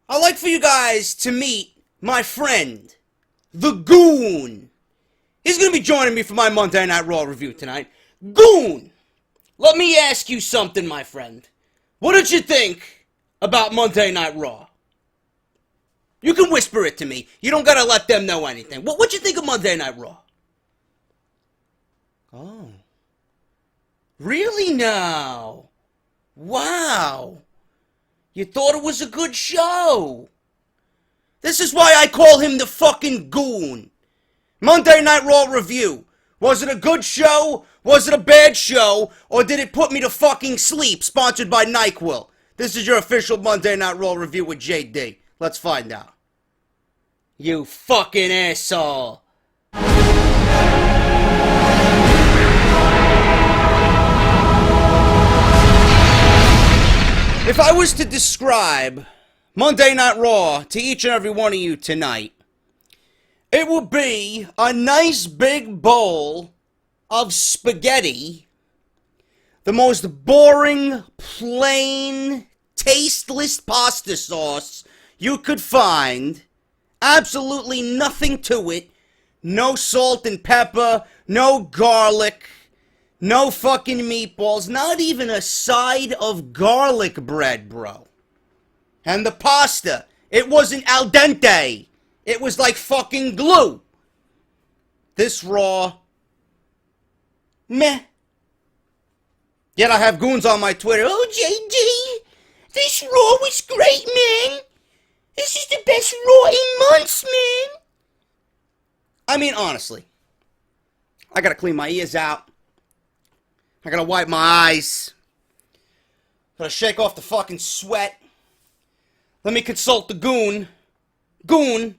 I'd like for you guys to meet my friend, the Goon. He's going to be joining me for my Monday Night Raw review tonight. Goon, let me ask you something, my friend. What did you think about Monday Night Raw? You can whisper it to me. You don't got to let them know anything. What'd you think of Monday Night Raw? Oh. Really now? Wow. You thought it was a good show. This is why I call him the fucking Goon. Monday Night Raw review. Was it a good show? Was it a bad show? Or did it put me to fucking sleep? Sponsored by NyQuil. This is your official Monday Night Raw review with JD. Let's find out. You fucking asshole. If I was to describe Monday Night Raw to each and every one of you tonight, it would be a nice big bowl of spaghetti, the most boring, plain, tasteless pasta sauce you could find, absolutely nothing to it, no salt and pepper, no garlic, no fucking meatballs, not even a side of garlic bread, bro. And the pasta, it wasn't al dente. It was like fucking glue. This Raw, meh. Yet I have goons on my Twitter. Oh, JD, this Raw was great, man. This is the best Raw in months, man. I mean, honestly, I gotta clean my ears out. I gotta wipe my eyes. Gotta shake off the fucking sweat. Let me consult the Goon. Goon,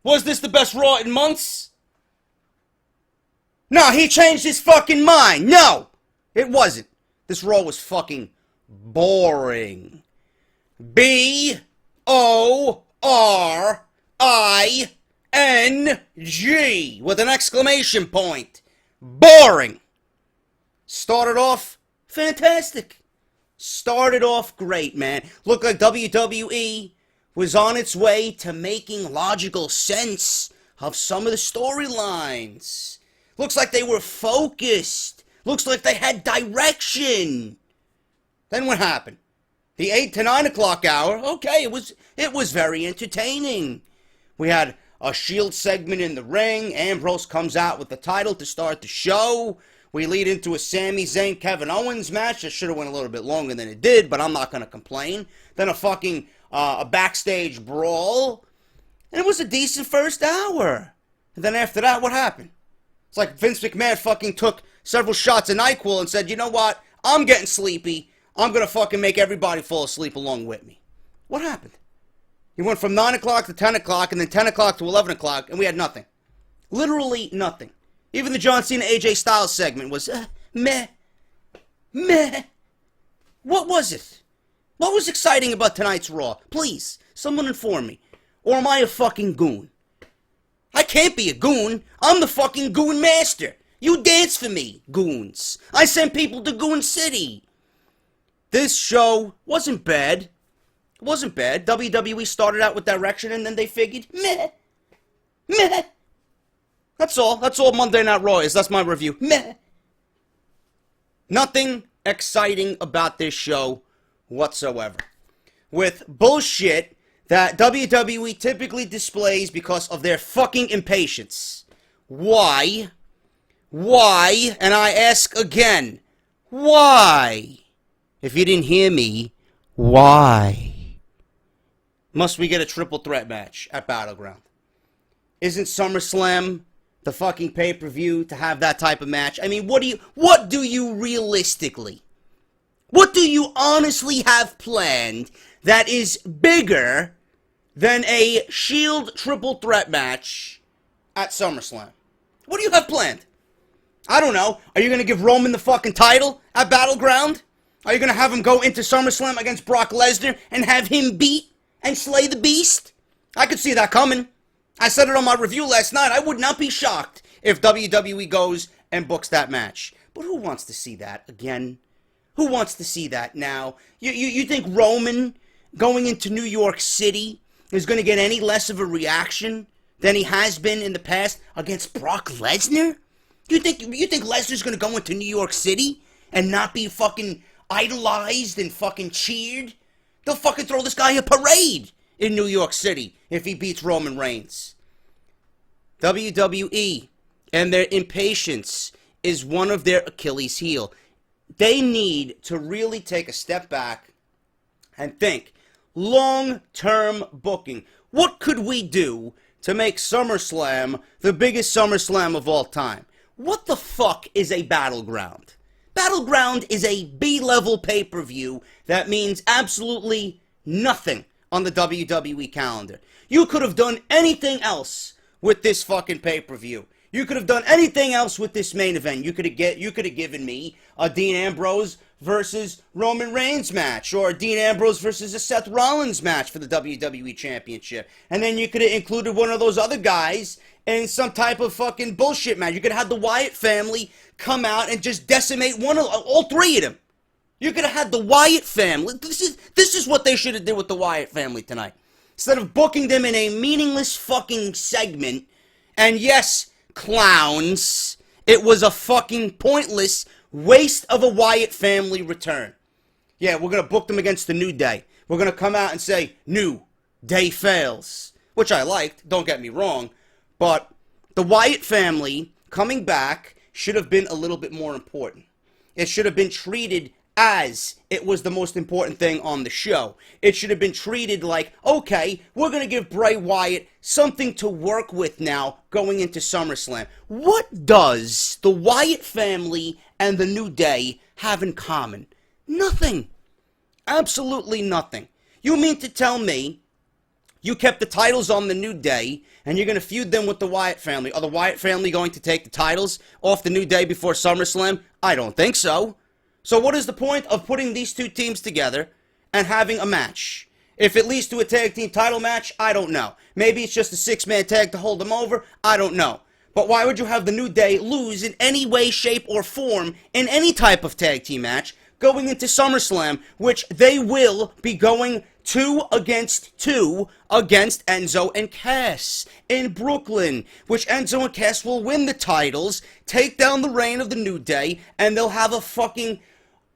was this the best Raw in months? No, he changed his fucking mind. No, it wasn't. This Raw was fucking boring. B-O-R-I-N-G with an exclamation point. Boring. Started off fantastic. Started off great, man. Looked like WWE was on its way to making logical sense of some of the storylines. Looks like they were focused. Looks like they had direction. Then what happened? The 8 to 9 o'clock hour, okay, it was very entertaining. We had a Shield segment in the ring. Ambrose comes out with the title to start the show. We lead into a Sami, Zayn, Kevin Owens match that should have went a little bit longer than it did, but I'm not going to complain. Then a backstage brawl. And it was a decent first hour. And then after that, what happened? It's like Vince McMahon fucking took several shots of NyQuil and said, you know what? I'm getting sleepy. I'm going to fucking make everybody fall asleep along with me. What happened? He went from 9 o'clock to 10 o'clock and then 10 o'clock to 11 o'clock and we had nothing. Literally nothing. Even the John Cena AJ Styles segment was meh. Meh. What was it? What was exciting about tonight's Raw? Please, someone inform me. Or am I a fucking goon? I can't be a goon. I'm the fucking goon master. You dance for me, goons. I send people to Goon City. This show wasn't bad. It wasn't bad. WWE started out with direction and then they figured, meh. Meh. That's all. That's all Monday Night Raw is. That's my review. Meh. Nothing exciting about this show whatsoever. With bullshit that WWE typically displays because of their fucking impatience. Why? Why? And I ask again, why? If you didn't hear me, why? Must we get a triple threat match at Battleground? Isn't SummerSlam the fucking pay-per-view to have that type of match? I mean, what do you realistically, what do you honestly have planned that is bigger than a Shield triple threat match at SummerSlam? What do you have planned? I don't know. Are you going to give Roman the fucking title at Battleground? Are you going to have him go into SummerSlam against Brock Lesnar and have him beat and slay the beast? I could see that coming. I said it on my review last night. I would not be shocked if WWE goes and books that match. But who wants to see that again? Who wants to see that now? You think Roman going into New York City is going to get any less of a reaction than he has been in the past against Brock Lesnar? You think Lesnar's going to go into New York City and not be fucking idolized and fucking cheered? They'll fucking throw this guy a parade in New York City if he beats Roman Reigns. WWE and their impatience is one of their Achilles' heel. They need to really take a step back and think long-term booking. What could we do to make SummerSlam the biggest SummerSlam of all time? What the fuck is a Battleground? Battleground is a B-level pay-per-view that means absolutely nothing on the WWE calendar. You could have done anything else with this fucking pay-per-view. You could have done anything else with this main event. You could have given me a Dean Ambrose versus Roman Reigns match, or a Dean Ambrose versus a Seth Rollins match for the WWE Championship. And then you could have included one of those other guys in some type of fucking bullshit match. You could have had the Wyatt family come out and just decimate all three of them. You could have had the Wyatt family. This is what they should have did with the Wyatt family tonight. Instead of booking them in a meaningless fucking segment, and yes, clowns, it was a fucking pointless waste of a Wyatt family return. Yeah, we're going to book them against the New Day. We're going to come out and say, New Day fails. Which I liked, don't get me wrong. But the Wyatt family coming back should have been a little bit more important. It should have been treated as it was the most important thing on the show. It should have been treated like, okay, we're going to give Bray Wyatt something to work with now going into SummerSlam. What does the Wyatt family and the New Day have in common? Nothing. Absolutely nothing. You mean to tell me you kept the titles on the New Day and you're going to feud them with the Wyatt family? Are the Wyatt family going to take the titles off the New Day before SummerSlam? I don't think so. So what is the point of putting these two teams together and having a match? If it leads to a tag team title match, I don't know. Maybe it's just a six-man tag to hold them over, I don't know. But why would you have the New Day lose in any way, shape, or form in any type of tag team match going into SummerSlam, which they will be going 2 against Enzo and Cass in Brooklyn, which Enzo and Cass will win the titles, take down the reign of the New Day, and they'll have a fucking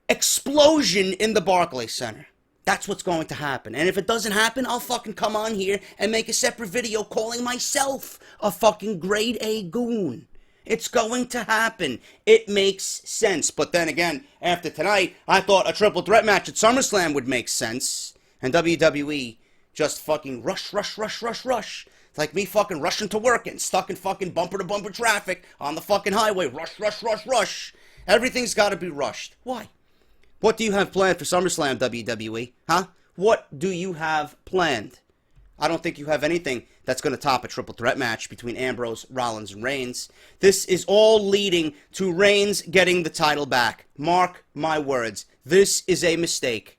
explosion in the Barclays Center. That's what's going to happen. And if it doesn't happen, I'll fucking come on here and make a separate video calling myself a fucking grade A goon. It's going to happen. It makes sense. But then again, after tonight, I thought a triple threat match at SummerSlam would make sense. And WWE just fucking rush. It's like me fucking rushing to work and stuck in fucking bumper-to-bumper traffic on the fucking highway. Rush. Everything's got to be rushed. Why? What do you have planned for SummerSlam, WWE? Huh? What do you have planned? I don't think you have anything that's going to top a triple threat match between Ambrose, Rollins, and Reigns. This is all leading to Reigns getting the title back. Mark my words. This is a mistake.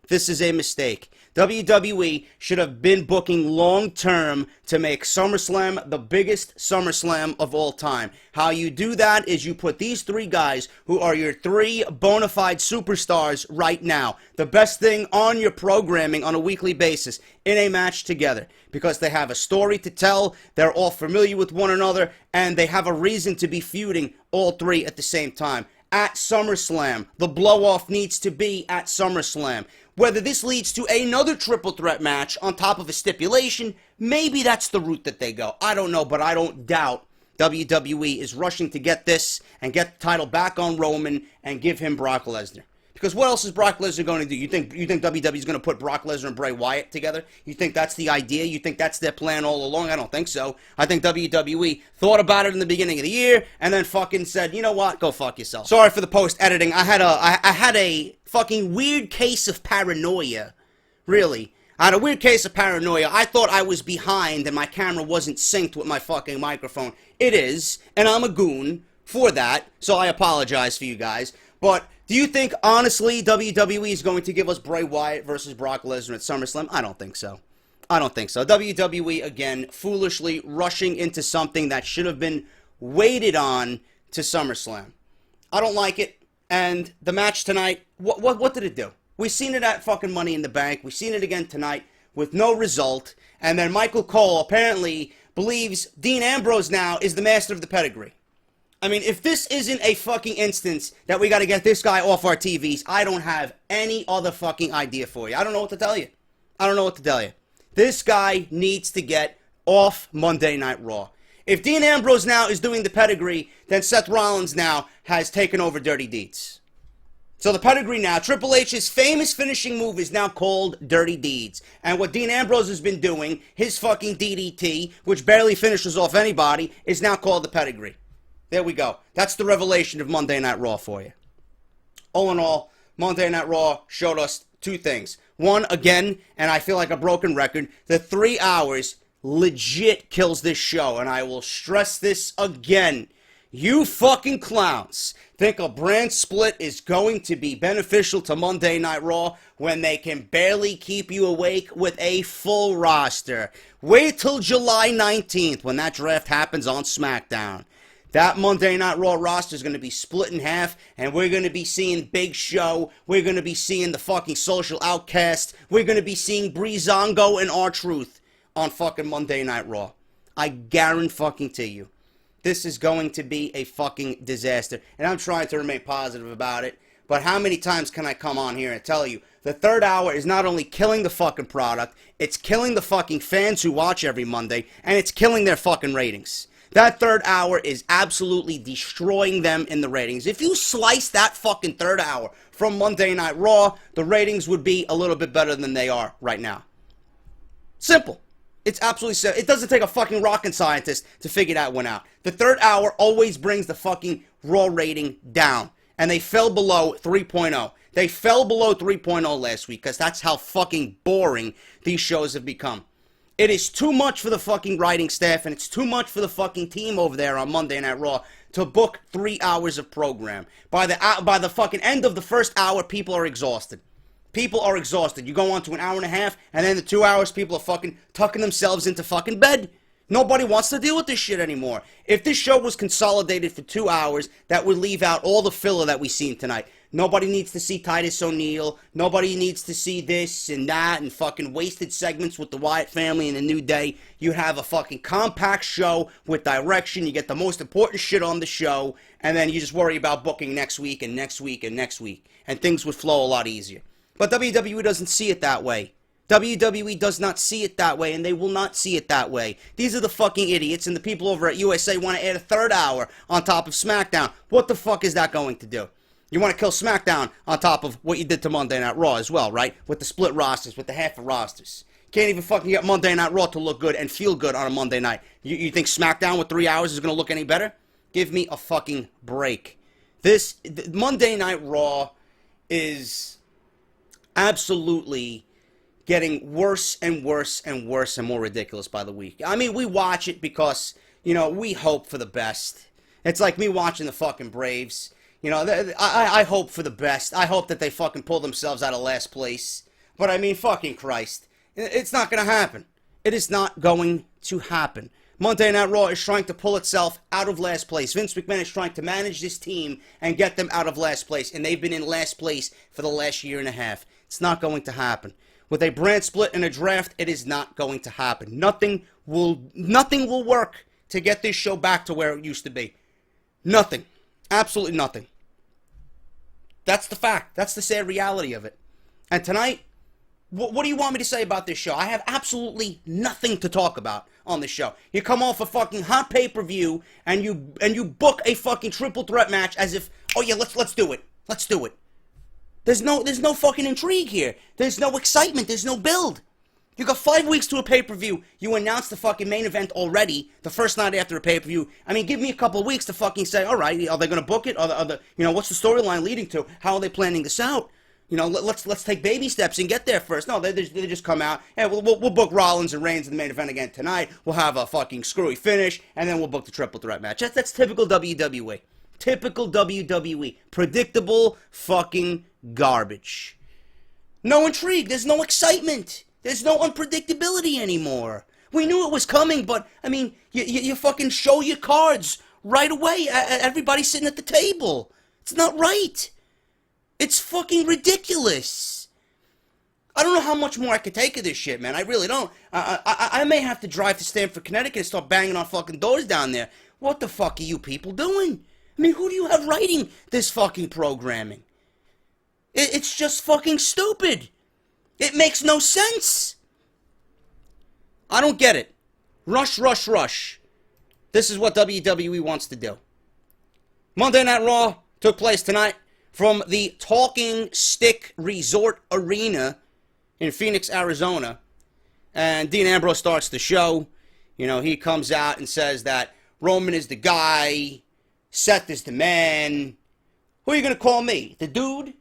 This is a mistake. WWE should have been booking long-term to make SummerSlam the biggest SummerSlam of all time. How you do that is you put these three guys who are your three bona fide superstars right now, the best thing on your programming on a weekly basis, in a match together. Because they have a story to tell, they're all familiar with one another, and they have a reason to be feuding all three at the same time. At SummerSlam, the blow-off needs to be at SummerSlam. Whether this leads to another triple threat match on top of a stipulation, maybe that's the route that they go. I don't know, but I don't doubt WWE is rushing to get this and get the title back on Roman and give him Brock Lesnar. Because what else is Brock Lesnar going to do? You think WWE is going to put Brock Lesnar and Bray Wyatt together? You think that's the idea? You think that's their plan all along? I don't think so. I think WWE thought about it in the beginning of the year and then fucking said, you know what? Go fuck yourself. Sorry for the post-editing. I had a fucking weird case of paranoia. Really. I had a weird case of paranoia. I thought I was behind and my camera wasn't synced with my fucking microphone. It is, and I'm a goon for that, so I apologize for you guys. But do you think, honestly, WWE is going to give us Bray Wyatt versus Brock Lesnar at SummerSlam? I don't think so. I don't think so. WWE, again, foolishly rushing into something that should have been waited on to SummerSlam. I don't like it. And the match tonight, what did it do? We've seen it at fucking Money in the Bank. We've seen it again tonight with no result. And then Michael Cole apparently believes Dean Ambrose now is the master of the pedigree. I mean, if this isn't a fucking instance that we got to get this guy off our TVs, I don't have any other fucking idea for you. I don't know what to tell you. I don't know what to tell you. This guy needs to get off Monday Night Raw. If Dean Ambrose now is doing the pedigree, then Seth Rollins now has taken over Dirty Deeds. So the pedigree now, Triple H's famous finishing move is now called Dirty Deeds. And what Dean Ambrose has been doing, his fucking DDT, which barely finishes off anybody, is now called the pedigree. There we go. That's the revelation of Monday Night Raw for you. All in all, Monday Night Raw showed us two things. One, again, and I feel like a broken record, the 3 hours legit kills this show. And I will stress this again. You fucking clowns think a brand split is going to be beneficial to Monday Night Raw when they can barely keep you awake with a full roster. Wait till July 19th when that draft happens on SmackDown. That Monday Night Raw roster is going to be split in half, and we're going to be seeing Big Show. We're going to be seeing the fucking Social Outcast. We're going to be seeing Breezango and R-Truth on fucking Monday Night Raw. I guarantee you. This is going to be a fucking disaster. And I'm trying to remain positive about it. But how many times can I come on here and tell you the third hour is not only killing the fucking product, it's killing the fucking fans who watch every Monday, and it's killing their fucking ratings. That third hour is absolutely destroying them in the ratings. If you slice that fucking third hour from Monday Night Raw, the ratings would be a little bit better than they are right now. Simple. It's absolutely simple. It doesn't take a fucking rocket scientist to figure that one out. The third hour always brings the fucking Raw rating down. And they fell below 3.0. They fell below 3.0 last week because that's how fucking boring these shows have become. It is too much for the fucking writing staff, and it's too much for the fucking team over there on Monday Night Raw to book 3 hours of program. By the fucking end of the first hour, people are exhausted. People are exhausted. You go on to an hour and a half, and then the 2 hours, people are fucking tucking themselves into fucking bed. Nobody wants to deal with this shit anymore. If this show was consolidated for 2 hours, that would leave out all the filler that we've seen tonight. Nobody needs to see Titus O'Neil. Nobody needs to see this and that and fucking wasted segments with the Wyatt family and the New Day. You have a fucking compact show with direction. You get the most important shit on the show. And then you just worry about booking next week and next week and next week. And things would flow a lot easier. But WWE doesn't see it that way. WWE does not see it that way, and they will not see it that way. These are the fucking idiots, and the people over at USA want to add a third hour on top of SmackDown. What the fuck is that going to do? You want to kill SmackDown on top of what you did to Monday Night Raw as well, right? With the split rosters, with the half of rosters. Can't even fucking get Monday Night Raw to look good and feel good on a Monday night. You think SmackDown with 3 hours is going to look any better? Give me a fucking break. Monday Night Raw is absolutely getting worse and worse and worse and more ridiculous by the week. I mean, we watch it because, you know, we hope for the best. It's like me watching the fucking Braves. You know, I hope for the best. I hope that they fucking pull themselves out of last place. But I mean, fucking Christ. It's not going to happen. It is not going to happen. Monday Night Raw is trying to pull itself out of last place. Vince McMahon is trying to manage this team and get them out of last place. And they've been in last place for the last year and a half. It's not going to happen. With a brand split and a draft, it is not going to happen. Nothing will work to get this show back to where it used to be. Nothing. Absolutely nothing. That's the fact. That's the sad reality of it. And tonight, what do you want me to say about this show? I have absolutely nothing to talk about on this show. You come off a fucking hot pay-per-view and you book a fucking triple threat match as if, oh yeah, let's do it. Let's do it. There's no fucking intrigue here. There's no excitement. There's no build. You got 5 weeks to a pay-per-view. You announced the fucking main event already, the first night after a pay-per-view. I mean, give me a couple of weeks to fucking say, all right, are they going to book it? What's the storyline leading to? How are they planning this out? You know, let's take baby steps and get there first. No, they just come out. Hey, we'll book Rollins and Reigns in the main event again tonight. We'll have a fucking screwy finish, and then we'll book the triple threat match. That's typical WWE. Typical WWE. Predictable fucking garbage. No intrigue. There's no excitement. There's no unpredictability anymore. We knew it was coming, but, I mean, you fucking show your cards right away. Everybody sitting at the table. It's not right. It's fucking ridiculous. I don't know how much more I could take of this shit, man. I really don't. I may have to drive to Stamford, Connecticut and start banging on fucking doors down there. What the fuck are you people doing? I mean, who do you have writing this fucking programming? It's just fucking stupid. It makes no sense. I don't get it. Rush, rush, rush. This is what WWE wants to do. Monday Night Raw took place tonight from the Talking Stick Resort Arena in Phoenix, Arizona. And Dean Ambrose starts the show. You know, he comes out and says that Roman is the guy, Seth is the man. Who are you going to call me? The dude?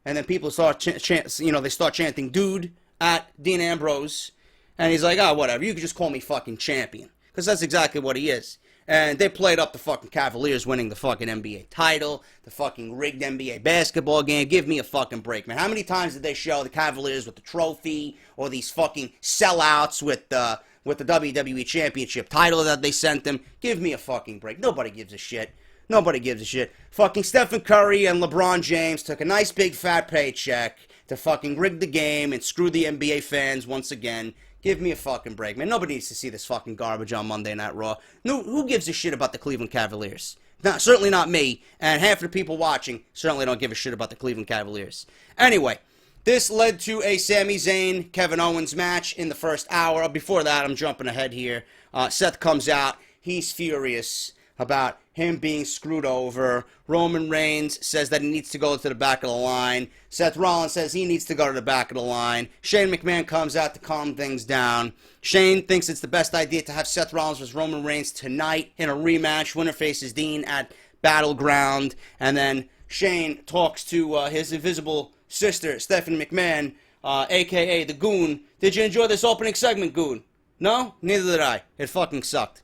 And then people start they start chanting dude at Dean Ambrose. And he's like, oh, whatever, you can just call me fucking champion. Because that's exactly what he is. And they played up the fucking Cavaliers winning the fucking NBA title, the fucking rigged NBA basketball game. Give me a fucking break, man. How many times did they show the Cavaliers with the trophy or these fucking sellouts with the WWE Championship title that they sent them? Give me a fucking break. Nobody gives a shit. Nobody gives a shit. Fucking Stephen Curry and LeBron James took a nice big fat paycheck to fucking rig the game and screw the NBA fans once again. Give me a fucking break, man. Nobody needs to see this fucking garbage on Monday Night Raw. No, who gives a shit about the Cleveland Cavaliers? Certainly not me, and half the people watching certainly don't give a shit about the Cleveland Cavaliers. Anyway, this led to a Sami Zayn, Kevin Owens match in the first hour. Before that, I'm jumping ahead here. Seth comes out. He's furious about him being screwed over. Roman Reigns says that he needs to go to the back of the line. Seth Rollins says he needs to go to the back of the line. Shane McMahon comes out to calm things down. Shane thinks it's the best idea to have Seth Rollins versus Roman Reigns tonight in a rematch. Winner faces Dean at Battleground. And then Shane talks to his invisible sister, Stephanie McMahon, a.k.a. The Goon. Did you enjoy this opening segment, Goon? No? Neither did I. It fucking sucked.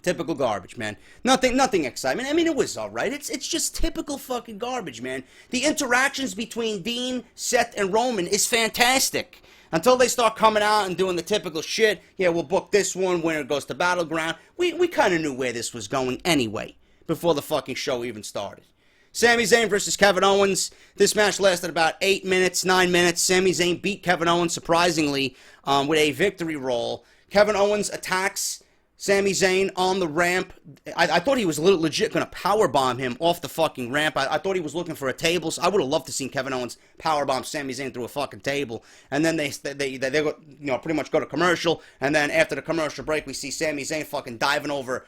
Typical garbage, man. Nothing excitement. I mean, it was alright. It's just typical fucking garbage, man. The interactions between Dean, Seth, and Roman is fantastic. Until they start coming out and doing the typical shit. Yeah, we'll book this one, winner goes to Battleground. We kind of knew where this was going anyway, before the fucking show even started. Sami Zayn versus Kevin Owens. This match lasted about 8 minutes, 9 minutes. Sami Zayn beat Kevin Owens, surprisingly, with a victory roll. Kevin Owens attacks Sami Zayn on the ramp. I thought he was legit going to powerbomb him off the fucking ramp. I thought he was looking for a table. So I would have loved to see Kevin Owens powerbomb Sami Zayn through a fucking table. And then they go, pretty much go to commercial. And then after the commercial break, we see Sami Zayn fucking diving over,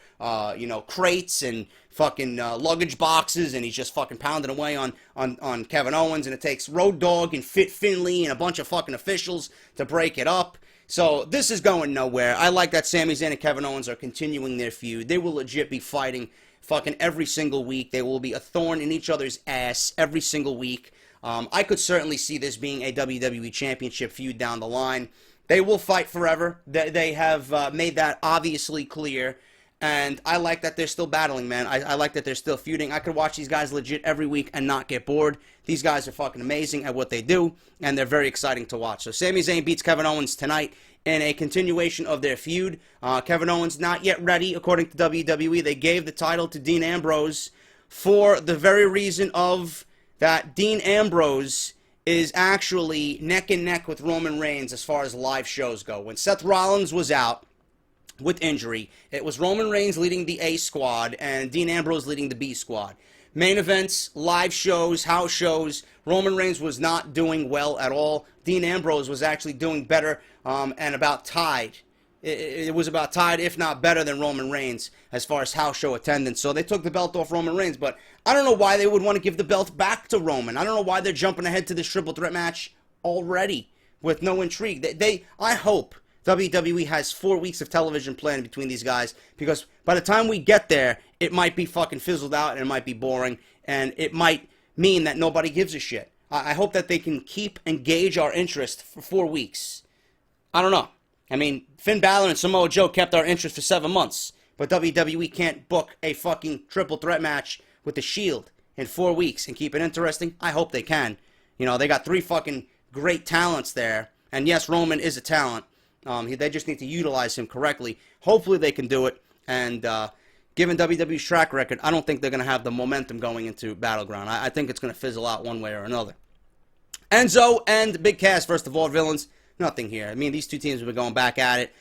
crates and fucking luggage boxes. And he's just fucking pounding away on Kevin Owens. And it takes Road Dogg and Fit Finlay and a bunch of fucking officials to break it up. So, this is going nowhere. I like that Sami Zayn and Kevin Owens are continuing their feud. They will legit be fighting fucking every single week. They will be a thorn in each other's ass every single week. I could certainly see this being a WWE Championship feud down the line. They will fight forever. They have made that obviously clear. And I like that they're still battling, man. I like that they're still feuding. I could watch these guys legit every week and not get bored. These guys are fucking amazing at what they do, and they're very exciting to watch. So Sami Zayn beats Kevin Owens tonight in a continuation of their feud. Kevin Owens not yet ready, according to WWE. They gave the title to Dean Ambrose for the very reason of that Dean Ambrose is actually neck and neck with Roman Reigns as far as live shows go. When Seth Rollins was out with injury, it was Roman Reigns leading the A squad and Dean Ambrose leading the B squad. Main events, live shows, house shows, Roman Reigns was not doing well at all. Dean Ambrose was actually doing better and about tied. It was about tied, if not better than Roman Reigns as far as house show attendance. So they took the belt off Roman Reigns, but I don't know why they would want to give the belt back to Roman. I don't know why they're jumping ahead to this triple threat match already with no intrigue. I hope WWE has 4 weeks of television planned between these guys, because by the time we get there, it might be fucking fizzled out and it might be boring, and it might mean that nobody gives a shit. I hope that they can keep and gauge our interest for 4 weeks. I don't know. I mean, Finn Balor and Samoa Joe kept our interest for 7 months, but WWE can't book a fucking triple threat match with the Shield in 4 weeks and keep it interesting. I hope they can. You know, they got 3 fucking great talents there, and yes, Roman is a talent. They just need to utilize him correctly. Hopefully they can do it. And given WWE's track record, I don't think they're going to have the momentum going into Battleground. I think it's going to fizzle out one way or another. Enzo and Big Cass versus the Vaudevillains. Nothing here. I mean, these two teams have been going back at it.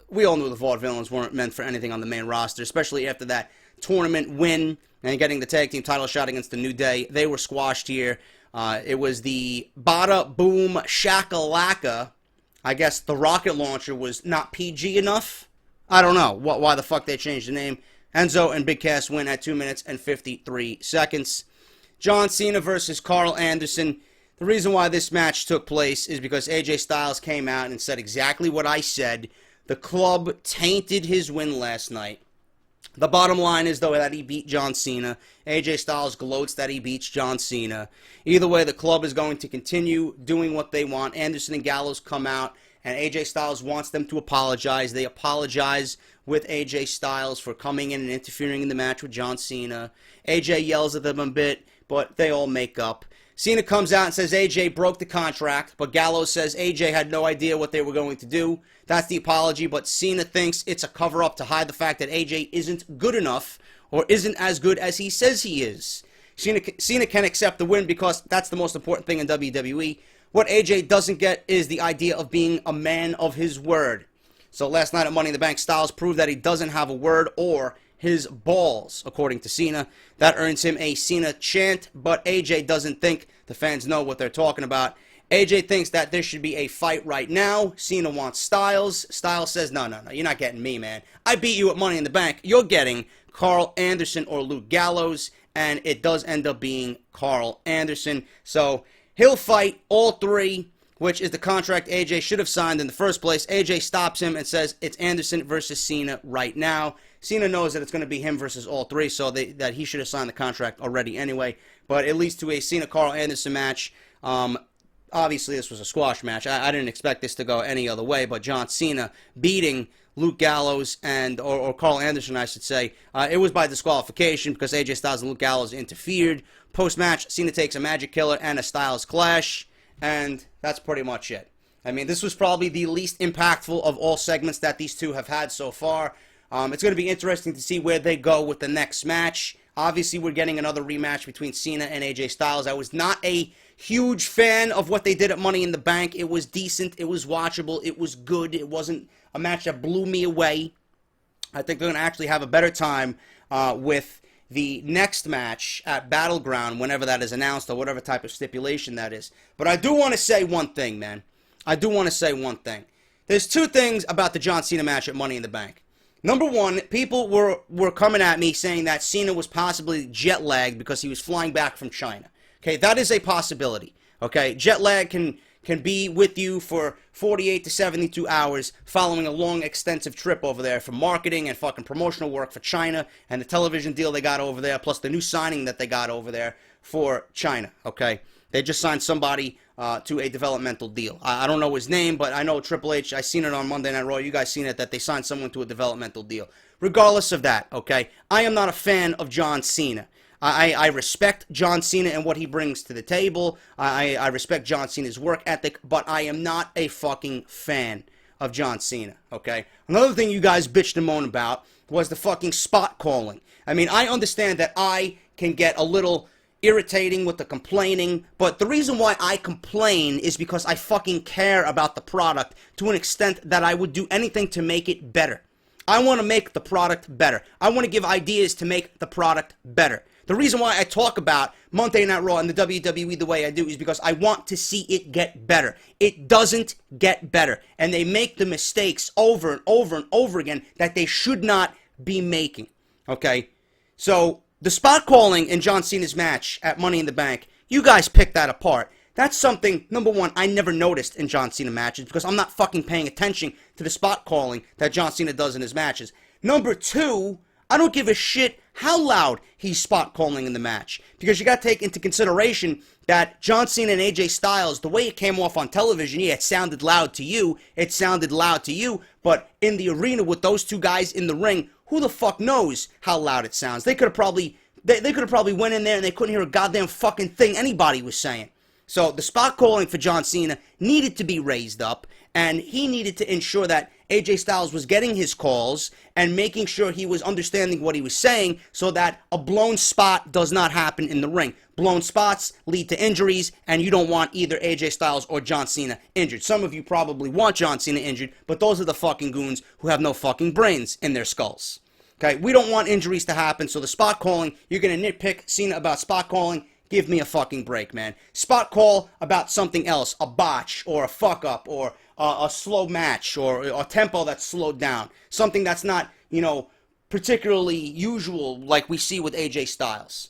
We all knew the Vaudevillains weren't meant for anything on the main roster, especially after that tournament win and getting the tag team title shot against the New Day. They were squashed here. It was the Bada Boom Shakalaka. I guess the rocket launcher was not PG enough. I don't know why the fuck they changed the name. Enzo and Big Cass win at 2 minutes and 53 seconds. John Cena versus Karl Anderson. The reason why this match took place is because AJ Styles came out and said exactly what I said. The club tainted his win last night. The bottom line is, though, that he beat John Cena. AJ Styles gloats that he beats John Cena. Either way, the club is going to continue doing what they want. Anderson and Gallows come out, and AJ Styles wants them to apologize. They apologize with AJ Styles for coming in and interfering in the match with John Cena. AJ yells at them a bit, but they all make up. Cena comes out and says AJ broke the contract, but Gallows says AJ had no idea what they were going to do. That's the apology, but Cena thinks it's a cover-up to hide the fact that AJ isn't good enough or isn't as good as he says he is. Cena can accept the win because that's the most important thing in WWE. What AJ doesn't get is the idea of being a man of his word. So last night at Money in the Bank, Styles proved that he doesn't have a word or his balls, according to Cena. That earns him a Cena chant, but AJ doesn't think the fans know what they're talking about. AJ thinks that there should be a fight right now. Cena wants Styles. Styles says, no, you're not getting me, man. I beat you at Money in the Bank. You're getting Karl Anderson or Luke Gallows, and it does end up being Karl Anderson. So he'll fight all three, which is the contract AJ should have signed in the first place. AJ stops him and says it's Anderson versus Cena right now. Cena knows that it's going to be him versus all three, so that he should have signed the contract already anyway. But it leads to a Cena-Karl Anderson match. Obviously, this was a squash match. I didn't expect this to go any other way, but John Cena beating Luke Gallows or Karl Anderson, I should say. It was by disqualification because AJ Styles and Luke Gallows interfered. Post-match, Cena takes a Magic Killer and a Styles Clash, and that's pretty much it. I mean, this was probably the least impactful of all segments that these two have had so far. It's going to be interesting to see where they go with the next match. Obviously, we're getting another rematch between Cena and AJ Styles. I was not a huge fan of what they did at Money in the Bank. It was decent. It was watchable. It was good. It wasn't a match that blew me away. I think they're going to actually have a better time with the next match at Battleground, whenever that is announced or whatever type of stipulation that is. But I do want to say one thing, man. I do want to say one thing. There's two things about the John Cena match at Money in the Bank. Number one, people were coming at me saying that Cena was possibly jet-lagged because he was flying back from China. Okay, that is a possibility. Okay, jet lag can be with you for 48 to 72 hours following a long, extensive trip over there for marketing and fucking promotional work for China and the television deal they got over there, plus the new signing that they got over there for China. Okay, they just signed somebody to a developmental deal. I don't know his name, but I know Triple H. I seen it on Monday Night Raw. You guys seen it, that they signed someone to a developmental deal. Regardless of that, okay, I am not a fan of John Cena. I respect John Cena and what he brings to the table. I respect John Cena's work ethic, but I am not a fucking fan of John Cena, okay? Another thing you guys bitched and moaned about was the fucking spot calling. I mean, I understand that I can get a little irritating with the complaining, but the reason why I complain is because I fucking care about the product to an extent that I would do anything to make it better. I want to make the product better. I want to give ideas to make the product better. The reason why I talk about Monday Night Raw and the WWE the way I do is because I want to see it get better. It doesn't get better. And they make the mistakes over and over and over again that they should not be making. Okay? So, the spot calling in John Cena's match at Money in the Bank, you guys picked that apart. That's something, number one, I never noticed in John Cena matches because I'm not fucking paying attention to the spot calling that John Cena does in his matches. Number two, I don't give a shit how loud he's spot calling in the match, because you got to take into consideration that John Cena and AJ Styles, the way it came off on television, yeah, it sounded loud to you, but in the arena with those two guys in the ring, who the fuck knows how loud it sounds? They could have probably went in there and they couldn't hear a goddamn fucking thing anybody was saying. So the spot calling for John Cena needed to be raised up, and he needed to ensure that AJ Styles was getting his calls and making sure he was understanding what he was saying so that a blown spot does not happen in the ring. Blown spots lead to injuries, and you don't want either AJ Styles or John Cena injured. Some of you probably want John Cena injured, but those are the fucking goons who have no fucking brains in their skulls. Okay, we don't want injuries to happen, so the spot calling, you're going to nitpick Cena about spot calling. Give me a fucking break, man. Spot call about something else, a botch or a fuck up or a slow match or a tempo that's slowed down. Something that's not, particularly usual like we see with AJ Styles.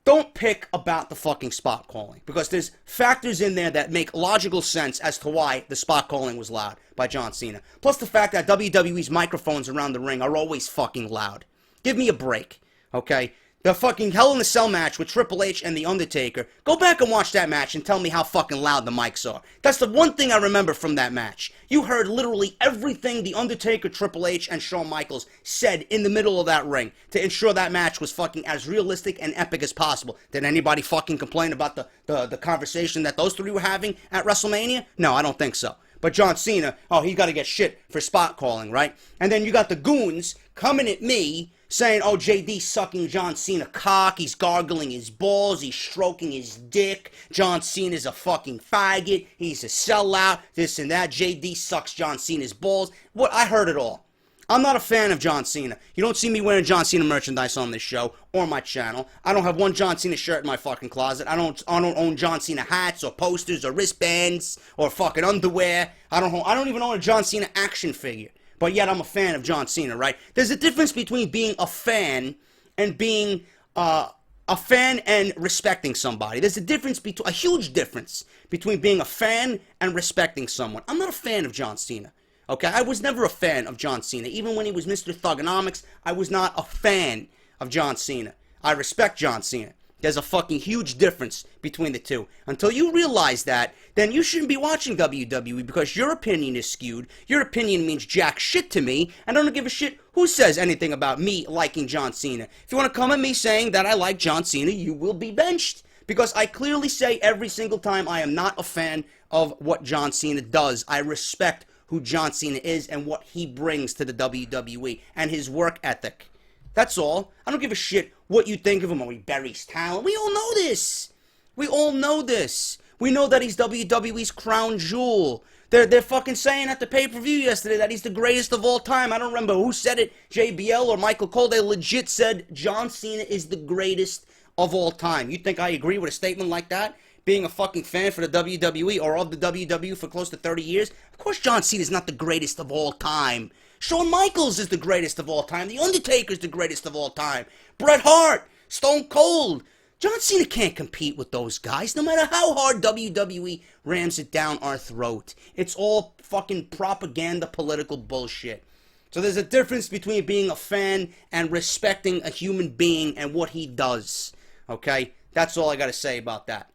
Don't pick about the fucking spot calling because there's factors in there that make logical sense as to why the spot calling was loud by John Cena. Plus the fact that WWE's microphones around the ring are always fucking loud. Give me a break, okay? The fucking Hell in a Cell match with Triple H and The Undertaker. Go back and watch that match and tell me how fucking loud the mics are. That's the one thing I remember from that match. You heard literally everything The Undertaker, Triple H, and Shawn Michaels said in the middle of that ring to ensure that match was fucking as realistic and epic as possible. Did anybody fucking complain about the conversation that those three were having at WrestleMania? No, I don't think so. But John Cena, he got to get shit for spot calling, right? And then you got the goons coming at me saying, JD's sucking John Cena cock, he's gargling his balls, he's stroking his dick, John Cena's a fucking faggot, he's a sellout, this and that, JD sucks John Cena's balls. What? I heard it all. I'm not a fan of John Cena. You don't see me wearing John Cena merchandise on this show or my channel. I don't have one John Cena shirt in my fucking closet. I don't own John Cena hats or posters or wristbands or fucking underwear. I don't even own a John Cena action figure. But yet I'm a fan of John Cena, right? There's a difference between being a fan and being a fan and respecting somebody. There's a huge difference between being a fan and respecting someone. I'm not a fan of John Cena. Okay, I was never a fan of John Cena. Even when he was Mr. Thugonomics, I was not a fan of John Cena. I respect John Cena. There's a fucking huge difference between the two. Until you realize that, then you shouldn't be watching WWE because your opinion is skewed. Your opinion means jack shit to me, and I don't give a shit who says anything about me liking John Cena. If you want to come at me saying that I like John Cena, you will be benched. Because I clearly say every single time I am not a fan of what John Cena does. I respect who John Cena is and what he brings to the WWE and his work ethic. That's all. I don't give a shit what you think of him or he buries talent. We all know this. We all know this. We know that he's WWE's crown jewel. They're fucking saying at the pay-per-view yesterday that he's the greatest of all time. I don't remember who said it, JBL or Michael Cole. They legit said John Cena is the greatest of all time. You think I agree with a statement like that? Being a fucking fan for the WWE or of the WWE for close to 30 years? Of course John Cena is not the greatest of all time. Shawn Michaels is the greatest of all time. The Undertaker is the greatest of all time. Bret Hart, Stone Cold. John Cena can't compete with those guys, no matter how hard WWE rams it down our throat. It's all fucking propaganda, political bullshit. So there's a difference between being a fan and respecting a human being and what he does. Okay? That's all I gotta say about that.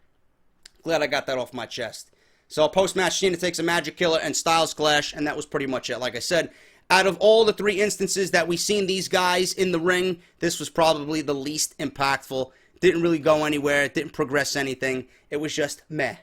Glad I got that off my chest. So post-match, Cena takes a Magic Killer and Styles clash, and that was pretty much it. Like I said, out of all the three instances that we seen these guys in the ring, this was probably the least impactful. Didn't really go anywhere. Didn't progress anything. It was just meh.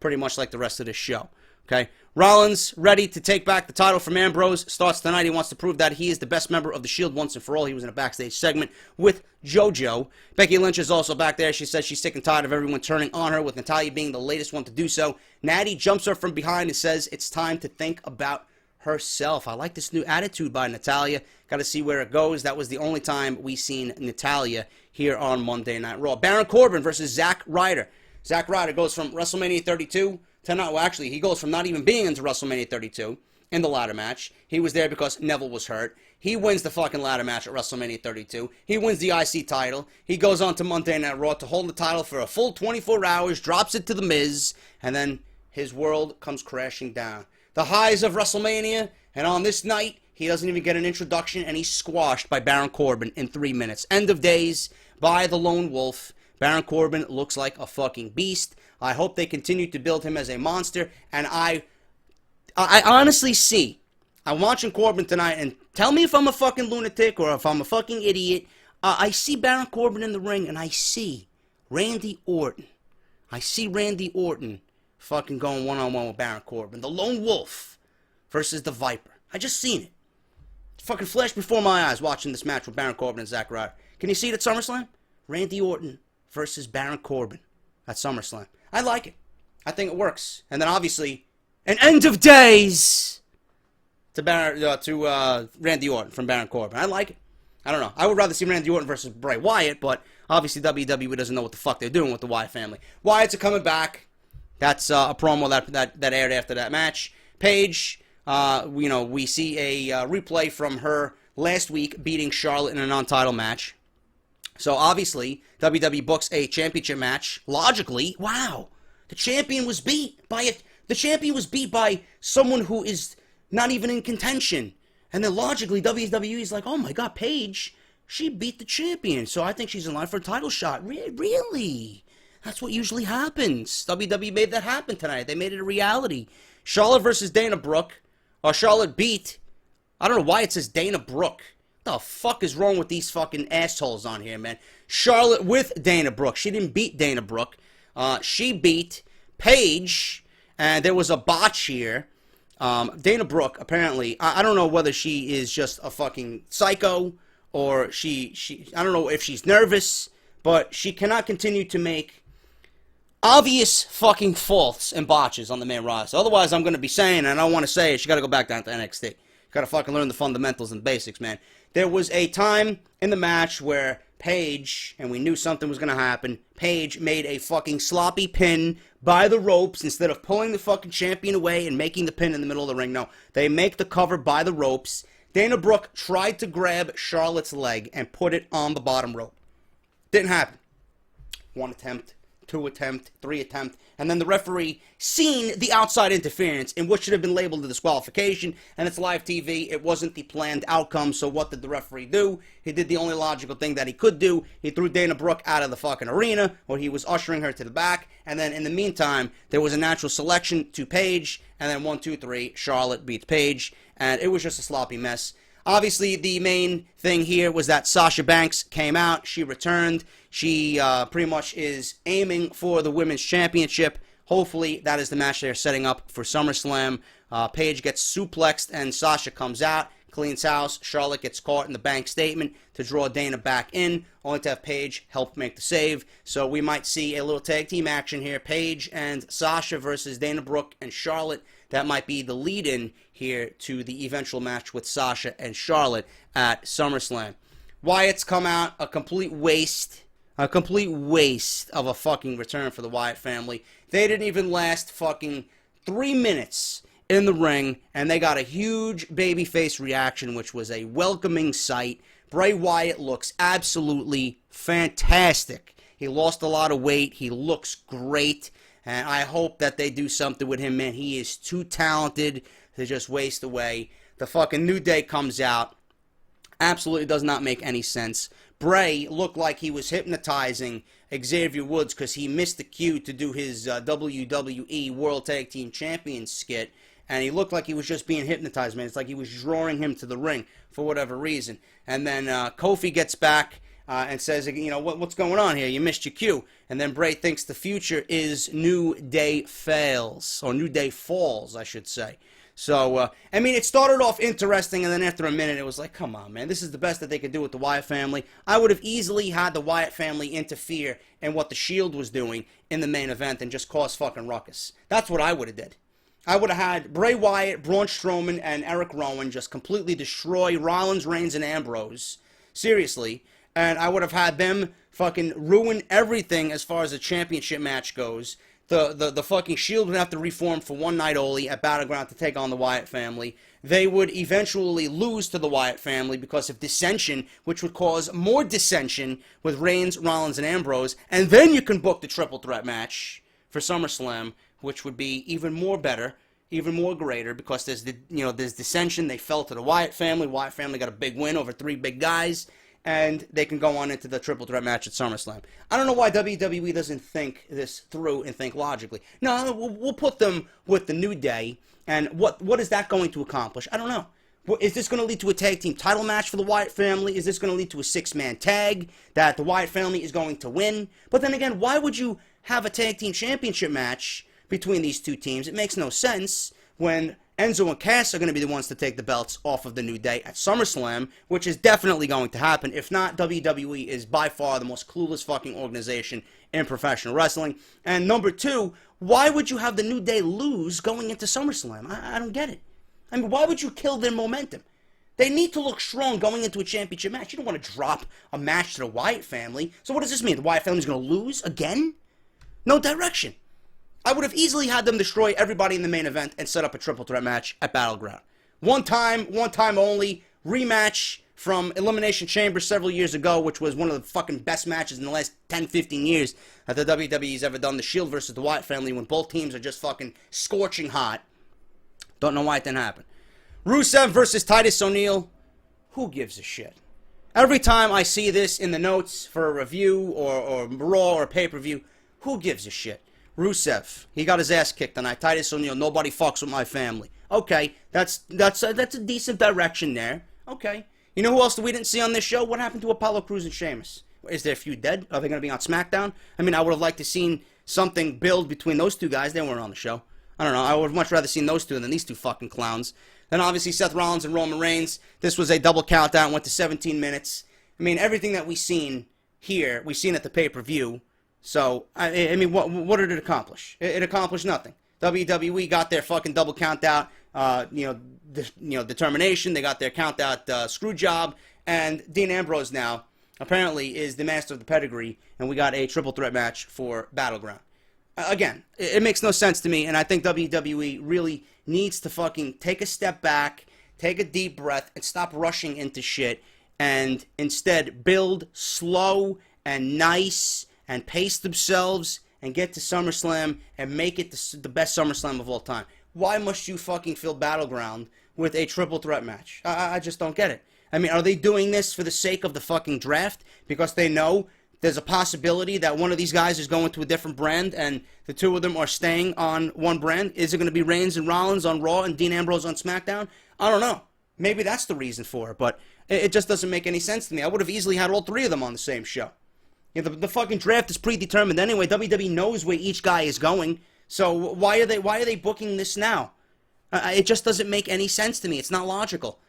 Pretty much like the rest of this show. Okay? Rollins ready to take back the title from Ambrose. Starts tonight. He wants to prove that he is the best member of the Shield once and for all. He was in a backstage segment with JoJo. Becky Lynch is also back there. She says she's sick and tired of everyone turning on her, with Natalya being the latest one to do so. Natty jumps her from behind and says it's time to think about herself. I like this new attitude by Natalya. Got to see where it goes. That was the only time we seen Natalya here on Monday Night Raw. Baron Corbin versus Zack Ryder. Zack Ryder goes from WrestleMania 32 to not, well, actually, he goes from not even being into WrestleMania 32 in the ladder match. He was there because Neville was hurt. He wins the fucking ladder match at WrestleMania 32. He wins the IC title. He goes on to Monday Night Raw to hold the title for a full 24 hours, drops it to The Miz, and then his world comes crashing down. The highs of WrestleMania, and on this night, he doesn't even get an introduction, and he's squashed by Baron Corbin in 3 minutes. End of days by the Lone Wolf. Baron Corbin looks like a fucking beast. I hope they continue to build him as a monster, and I honestly see. I'm watching Corbin tonight, and tell me if I'm a fucking lunatic or if I'm a fucking idiot. I see Baron Corbin in the ring, and I see Randy Orton. I see Randy Orton fucking going one-on-one with Baron Corbin. The Lone Wolf versus the Viper. I just seen it. Fucking flashed before my eyes watching this match with Baron Corbin and Zack Ryder. Can you see it at SummerSlam? Randy Orton versus Baron Corbin at SummerSlam. I like it. I think it works. And then obviously, an end of days to Randy Orton from Baron Corbin. I like it. I don't know. I would rather see Randy Orton versus Bray Wyatt, but obviously WWE doesn't know what the fuck they're doing with the Wyatt family. Wyatts are coming back. That's a promo that aired after that match. Paige, we see a replay from her last week beating Charlotte in an untitled match. So obviously, WWE books a championship match. Logically, wow, the champion was beat by someone who is not even in contention. And then logically, WWE is like, oh my God, Paige, she beat the champion, so I think she's in line for a title shot. Really? That's what usually happens. WWE made that happen tonight. They made it a reality. Charlotte versus Dana Brooke. Charlotte beat, I don't know why it says Dana Brooke. What the fuck is wrong with these fucking assholes on here, man? Charlotte with Dana Brooke. She didn't beat Dana Brooke. She beat Paige, and there was a botch here. Dana Brooke, apparently, I don't know whether she is just a fucking psycho or I don't know if she's nervous, but she cannot continue to make obvious fucking faults and botches on the main roster. Otherwise, I'm going to be saying, and I don't want to say it, she got to go back down to NXT. Got to fucking learn the fundamentals and basics, man. There was a time in the match where Paige, and we knew something was going to happen, Paige made a fucking sloppy pin by the ropes instead of pulling the fucking champion away and making the pin in the middle of the ring. No, they make the cover by the ropes. Dana Brooke tried to grab Charlotte's leg and put it on the bottom rope. Didn't happen. 1 attempt, 2 attempt, 3 attempt, and then the referee seen the outside interference in what should have been labeled a disqualification, and it's live TV. It wasn't the planned outcome, so what did the referee do? He did the only logical thing that he could do. He threw Dana Brooke out of the fucking arena, or he was ushering her to the back, and then in the meantime, there was a natural selection to Paige, and then 1, 2, 3, Charlotte beats Paige, and it was just a sloppy mess. Obviously, the main thing here was that Sasha Banks came out. She returned. She pretty much is aiming for the Women's Championship. Hopefully, that is the match they're setting up for SummerSlam. Paige gets suplexed, and Sasha comes out, cleans house. Charlotte gets caught in the bank statement to draw Dana back in, only to have Paige help make the save. So we might see a little tag team action here. Paige and Sasha versus Dana Brooke and Charlotte. That might be the lead-in here to the eventual match with Sasha and Charlotte at SummerSlam. Wyatt's come out, a complete waste of a fucking return for the Wyatt family. They didn't even last fucking 3 minutes in the ring, and they got a huge babyface reaction, which was a welcoming sight. Bray Wyatt looks absolutely fantastic. He lost a lot of weight. He looks great. And I hope that they do something with him, man. He is too talented to just waste away. The fucking New Day comes out. Absolutely does not make any sense. Bray looked like he was hypnotizing Xavier Woods because he missed the cue to do his WWE World Tag Team Champion skit. And he looked like he was just being hypnotized, man. It's like he was drawing him to the ring for whatever reason. And then Kofi gets back and says, what's going on here? You missed your cue. And then Bray thinks the future is New Day fails. Or New Day falls, I should say. So, it started off interesting, and then after a minute, it was like, come on, man. This is the best that they could do with the Wyatt family. I would have easily had the Wyatt family interfere in what the Shield was doing in the main event and just cause fucking ruckus. That's what I would have did. I would have had Bray Wyatt, Braun Strowman, and Eric Rowan just completely destroy Rollins, Reigns, and Ambrose. Seriously. And I would have had them fucking ruin everything as far as the championship match goes. The fucking Shield would have to reform for one night only at Battleground to take on the Wyatt family. They would eventually lose to the Wyatt family because of dissension, which would cause more dissension with Reigns, Rollins, and Ambrose. And then you can book the triple threat match for SummerSlam, which would be even more better, even more greater, because there's dissension. They fell to the Wyatt family. Wyatt family got a big win over 3 big guys. And they can go on into the triple threat match at SummerSlam. I don't know why WWE doesn't think this through and think logically. No, we'll put them with the New Day, and what is that going to accomplish? I don't know. Is this going to lead to a tag team title match for the Wyatt family? Is this going to lead to a 6-man tag that the Wyatt family is going to win? But then again, why would you have a tag team championship match between these two teams. It makes no sense when Enzo and Cass are going to be the ones to take the belts off of the New Day at SummerSlam, which is definitely going to happen. If not, WWE is by far the most clueless fucking organization in professional wrestling. And number two, why would you have the New Day lose going into SummerSlam? I don't get it. I mean, why would you kill their momentum? They need to look strong going into a championship match. You don't want to drop a match to the Wyatt family. So what does this mean? The Wyatt family's going to lose again? No direction. I would have easily had them destroy everybody in the main event and set up a triple threat match at Battleground. One time only, rematch from Elimination Chamber several years ago, which was one of the fucking best matches in the last 10, 15 years that the WWE's ever done. The Shield versus the Wyatt family, when both teams are just fucking scorching hot. Don't know why it didn't happen. Rusev versus Titus O'Neil. Who gives a shit? Every time I see this in the notes for a review or Raw or pay-per-view, who gives a shit? Rusev, he got his ass kicked tonight. Titus O'Neil, nobody fucks with my family. Okay, that's a decent direction there. Okay. You know who else we didn't see on this show? What happened to Apollo Crews and Sheamus? Is their feud dead? Are they going to be on SmackDown? I mean, I would have liked to seen something build between those two guys. They weren't on the show. I don't know. I would have much rather seen those two than these two fucking clowns. Then obviously Seth Rollins and Roman Reigns. This was a double countdown. Went to 17 minutes. I mean, everything that we've seen here, we've seen at the pay-per-view. So, I mean, what did it accomplish? It accomplished nothing. WWE got their fucking double count-out, determination. They got their count-out screw job. And Dean Ambrose now, apparently, is the master of the pedigree. And we got a triple threat match for Battleground. Again, it makes no sense to me. And I think WWE really needs to fucking take a step back, take a deep breath, and stop rushing into shit. And instead build slow and nice and pace themselves and get to SummerSlam and make it the best SummerSlam of all time. Why must you fucking fill Battleground with a triple threat match? I just don't get it. I mean, are they doing this for the sake of the fucking draft? Because they know there's a possibility that one of these guys is going to a different brand and the two of them are staying on one brand? Is it going to be Reigns and Rollins on Raw and Dean Ambrose on SmackDown? I don't know. Maybe that's the reason for it, but it just doesn't make any sense to me. I would have easily had all three of them on the same show. You know, the fucking draft is predetermined anyway. WWE knows where each guy is going. So why are they booking this now? It just doesn't make any sense to me. It's not logical.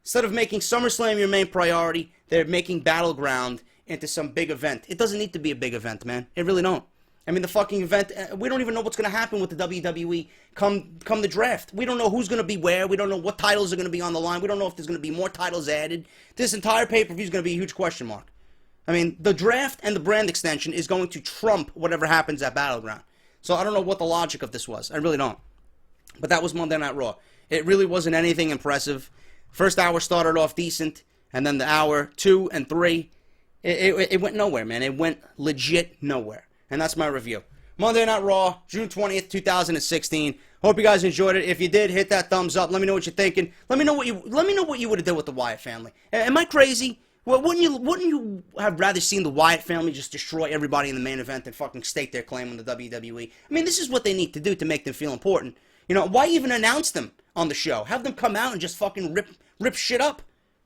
Instead of making SummerSlam your main priority, they're making Battleground into some big event. It doesn't need to be a big event, man. It really don't. I mean, the fucking event, we don't even know what's going to happen with the WWE come the draft. We don't know who's going to be where. We don't know what titles are going to be on the line. We don't know if there's going to be more titles added. This entire pay-per-view is going to be a huge question mark. I mean, the draft and the brand extension is going to trump whatever happens at Battleground. So I don't know what the logic of this was. I really don't. But that was Monday Night Raw. It really wasn't anything impressive. First hour started off decent, and then the hour 2 and 3, it went nowhere, man. It went legit nowhere. And that's my review. Monday Night Raw, June 20th, 2016. Hope you guys enjoyed it. If you did, hit that thumbs up. Let me know what you're thinking. Let me know what you would have done with the Wyatt family. Am I crazy? Well, wouldn't you have rather seen the Wyatt family just destroy everybody in the main event and fucking stake their claim on the WWE? I mean, this is what they need to do to make them feel important. You know, why even announce them on the show? Have them come out and just fucking rip shit up?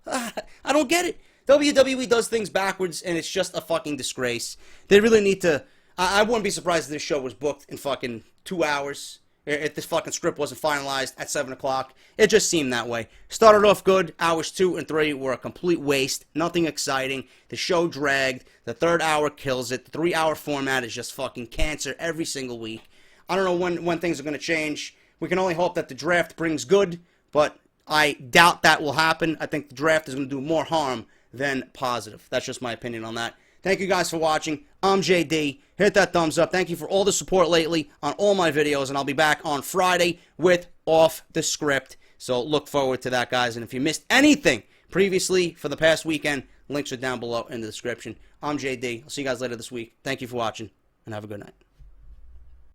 I don't get it. WWE does things backwards, and it's just a fucking disgrace. They really need to... I wouldn't be surprised if this show was booked in fucking 2 hours. If this fucking script wasn't finalized at 7 o'clock. It just seemed that way. Started off good. Hours 2 and 3 were a complete waste. Nothing exciting. The show dragged. The third hour kills it. The 3-hour format is just fucking cancer every single week. I don't know when things are going to change. We can only hope that the draft brings good, but I doubt that will happen. I think the draft is going to do more harm than positive. That's just my opinion on that. Thank you guys for watching. I'm JD. Hit that thumbs up. Thank you for all the support lately on all my videos, and I'll be back on Friday with Off the Script. So look forward to that, guys. And if you missed anything previously for the past weekend, links are down below in the description. I'm JD. I'll see you guys later this week. Thank you for watching, and have a good night.